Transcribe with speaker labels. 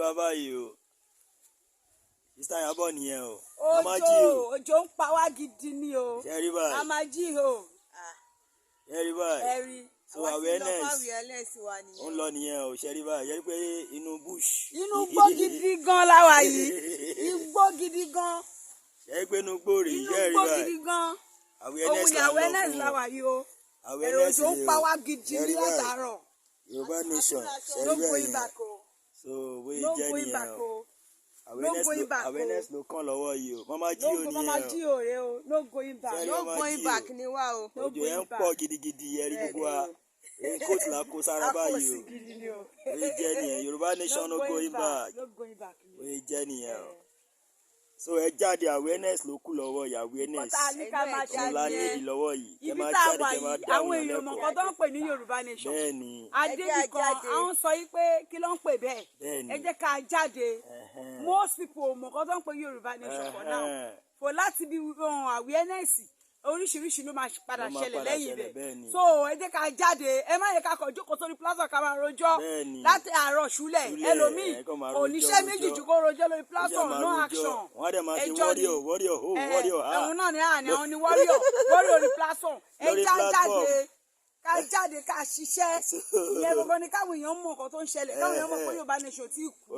Speaker 1: wá báyìí o. Mr. Yabo nìyẹn o.
Speaker 2: Òjò ń pa wá gidi ni o.
Speaker 1: Ṣé rí báyìí?
Speaker 2: A máa jí o.
Speaker 1: Ṣé rí báyìí?
Speaker 2: Ẹ̀rí.
Speaker 1: So awareness ó ń lọ nìyẹn o. Ṣé rí báyìí? Ṣé rí pé inú bush.
Speaker 2: Inú igbó gidi gan láwa yìí. Igbó gidi gan.
Speaker 1: Ṣé rí pé inú igbó rèé?
Speaker 2: Inú
Speaker 1: Ṣé rí
Speaker 2: igbó
Speaker 1: báyìí?
Speaker 2: gidi gan.
Speaker 1: Awareness
Speaker 2: láwa yìí o.
Speaker 1: Awareness
Speaker 2: Òjò ń pa wá gidi ní látàárọ̀.
Speaker 1: Yoruba Nation.
Speaker 2: No going back o.
Speaker 1: So we
Speaker 2: No
Speaker 1: jẹ́
Speaker 2: going back
Speaker 1: nìyẹn o.
Speaker 2: o. No going back o.
Speaker 1: Awareness ló kàn lọ́wọ́ yìí o. Mama jí o nìyẹn o.
Speaker 2: Mama jí o rẹ o. No going back.
Speaker 1: Ṣé rí
Speaker 2: No
Speaker 1: Mama
Speaker 2: going
Speaker 1: Jí
Speaker 2: back
Speaker 1: o?
Speaker 2: ni wá o. No
Speaker 1: Òjò yẹn
Speaker 2: going
Speaker 1: ń
Speaker 2: back.
Speaker 1: pọ̀ gidigidi ẹ̀rí gbogbo wa. Coat la kó sára báyìí o. We jẹ́ nìyẹn. Yoruba Nation no going back.
Speaker 2: No going back.
Speaker 1: We jẹ́ nìyẹn o. So ẹ jáde awareness ló kù lọ́wọ́ yìí awareness. Òun la ní èdè lọ́wọ́ yìí.
Speaker 2: Ibi tá a wà yìí, àwọn èèyàn mọ̀ nǹkan tó ń pè ní Yorùbá Nation.
Speaker 1: Bẹ́ẹ̀ni.
Speaker 2: Adébìkan, àwọn sọ yìí pé kí ló ń pè bẹ́ẹ̀.
Speaker 1: Bẹ́ẹ̀ni.
Speaker 2: Ẹ jẹ́ ká jáde. Most people mọ̀ nǹkan tó ń pè Yorùbá Nation for now. For láti bí awareness oríṣiríṣi ló máa padà ṣẹlẹ̀ lẹ́yìn rẹ̀. So ẹ jẹ́ ká jáde. Ẹ má yẹ ká kọ̀ jókòó sórí plaza ká máa rojọ́. Láti àárọ̀ ṣúlẹ̀ ẹlòmíì oníṣẹ́ méjì ju kó rojọ́ lórí plaza no action.
Speaker 1: Wọ́n dẹ̀ máa ṣe warrior.
Speaker 2: Ẹ̀hún náà ni àwọn ni warrior orí plaza. Ẹ ká jáde ká ṣiṣẹ́. Ìyẹn gbogbo ni káwọn èèyàn mọ̀ nǹkan tó ń ṣẹlẹ̀. Káwọn èèyàn mọ̀ pé Yorùbá Nation ti kú.